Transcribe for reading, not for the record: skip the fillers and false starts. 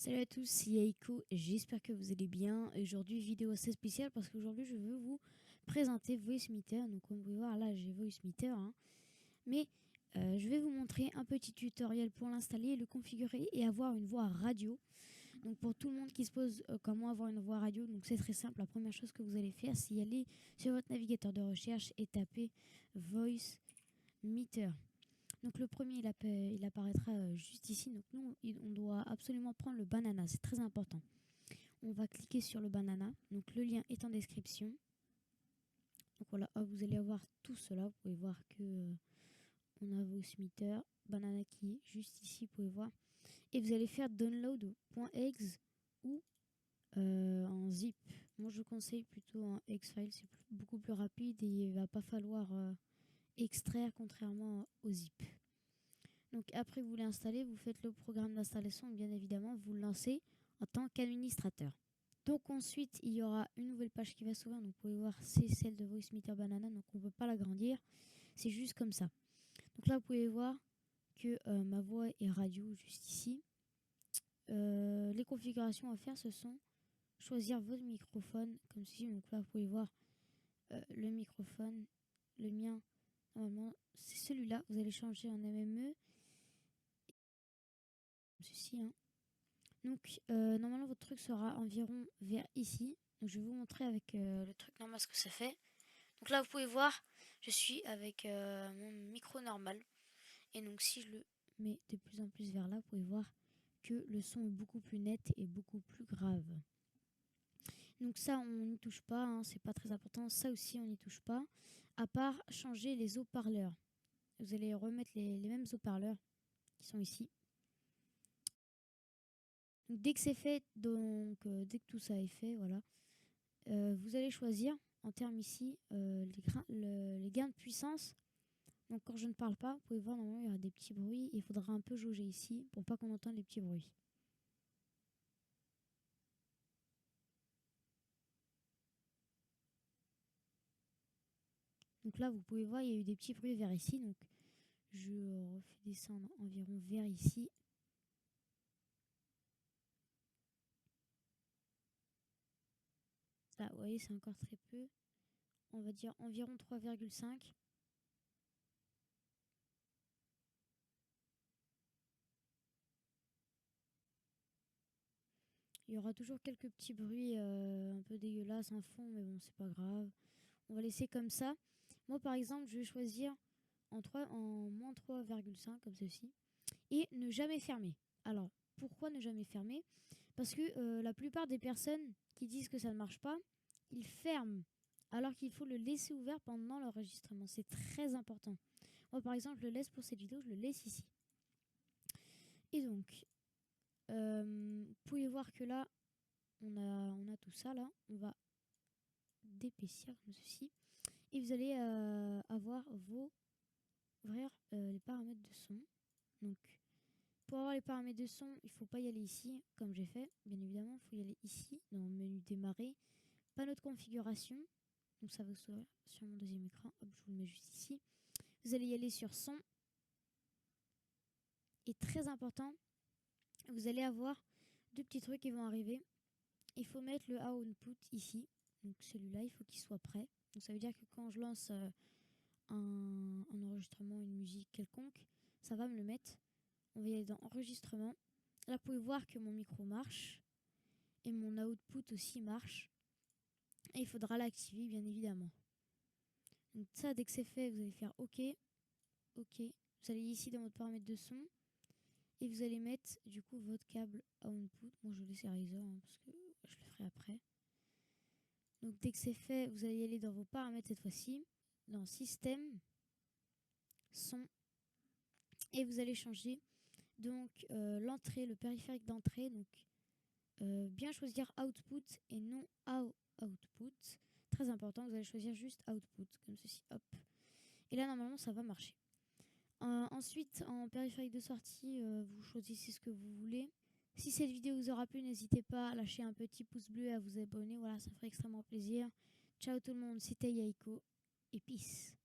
Salut à tous, c'est Yaiko, j'espère que vous allez bien. Aujourd'hui, vidéo assez spéciale parce qu'aujourd'hui, je veux vous présenter Voicemeeter. Donc, comme vous pouvez voir, là, j'ai Voicemeeter. Mais je vais vous montrer un petit tutoriel pour l'installer, le configurer et avoir une voix radio. Donc, pour tout le monde qui se pose comment avoir une voix radio, donc c'est très simple. La première chose que vous allez faire, c'est y aller sur votre navigateur de recherche et taper Voicemeeter. Donc le premier, il apparaîtra juste ici. Donc nous, on doit absolument prendre le banana, c'est très important. On va cliquer sur le banana. Donc le lien est en description. Donc voilà, hop, vous allez avoir tout cela. Vous pouvez voir que on a Voicemeeter, banana qui est juste ici, vous pouvez voir. Et vous allez faire download.exe ou en zip. Moi je conseille plutôt en exe-file, c'est beaucoup plus rapide et il va pas falloir extraire contrairement au zip. Donc après que vous l'installez, vous faites le programme d'installation et bien évidemment vous le lancez en tant qu'administrateur. Donc ensuite il y aura une nouvelle page qui va s'ouvrir. Donc vous pouvez voir c'est celle de Voicemeeter Banana, donc on ne peut pas l'agrandir, c'est juste comme ça. Donc là vous pouvez voir que ma voix est radio juste ici. Les configurations à faire ce sont choisir votre microphone comme ceci. Donc là vous pouvez voir le microphone, le mien normalement c'est celui-là, vous allez changer en MME. Ceci, Donc, normalement, votre truc sera environ vers ici. Donc, je vais vous montrer avec le truc normal ce que ça fait. Donc là, vous pouvez voir, je suis avec mon micro normal. Et donc, si je le mets de plus en plus vers là, vous pouvez voir que le son est beaucoup plus net et beaucoup plus grave. Donc ça, on n'y touche pas, c'est pas très important. Ça aussi, on n'y touche pas. À part changer les haut-parleurs. Vous allez remettre les mêmes haut-parleurs qui sont ici. Donc, dès que c'est fait, dès que tout ça est fait, voilà, vous allez choisir en termes ici les gains de puissance. Donc quand je ne parle pas, vous pouvez voir normalement il y aura des petits bruits. Il faudra un peu jauger ici pour pas qu'on entende les petits bruits. Donc là vous pouvez voir il y a eu des petits bruits vers ici. Donc je refais descendre environ vers ici. Là vous voyez c'est encore très peu. On va dire environ 3,5. Il y aura toujours quelques petits bruits un peu dégueulasses en fond, mais bon, c'est pas grave. On va laisser comme ça. Moi, par exemple, je vais choisir en moins 3,5 comme ceci. Et ne jamais fermer. Alors, pourquoi ne jamais fermer? Parce que la plupart des personnes qui disent que ça ne marche pas, ils ferment. Alors qu'il faut le laisser ouvert pendant l'enregistrement. C'est très important. Moi, par exemple, je le laisse pour cette vidéo, je le laisse ici. Et donc, vous pouvez voir que là, on a tout ça là. On va d'épaissir comme ceci. Et vous allez ouvrir les paramètres de son. Donc, pour avoir les paramètres de son, il ne faut pas y aller ici, comme j'ai fait. Bien évidemment, il faut y aller ici, dans le menu démarrer. Panneau de configuration. Donc, ça va s'ouvrir sur mon deuxième écran. Hop, je vous le mets juste ici. Vous allez y aller sur son. Et très important, vous allez avoir deux petits trucs qui vont arriver. Il faut mettre le output ici. Donc, celui-là, il faut qu'il soit prêt. Donc, ça veut dire que quand je lance un enregistrement, une musique quelconque, ça va me le mettre. On va y aller dans enregistrement. Là, vous pouvez voir que mon micro marche et mon output aussi marche. Et il faudra l'activer, bien évidemment. Donc ça, dès que c'est fait, vous allez faire OK. OK. Vous allez ici dans votre paramètre de son et vous allez mettre du coup votre câble output. Moi, je laisse Razer parce que je le ferai après. Donc dès que c'est fait, vous allez y aller dans vos paramètres cette fois-ci, dans système, son, et vous allez changer donc l'entrée, le périphérique d'entrée. Donc bien choisir output et non output. Très important, vous allez choisir juste output comme ceci. Hop. Et là normalement ça va marcher. Ensuite en périphérique de sortie, vous choisissez ce que vous voulez. Si cette vidéo vous aura plu, n'hésitez pas à lâcher un petit pouce bleu et à vous abonner. Voilà, ça ferait extrêmement plaisir. Ciao tout le monde, c'était Yaiko et peace.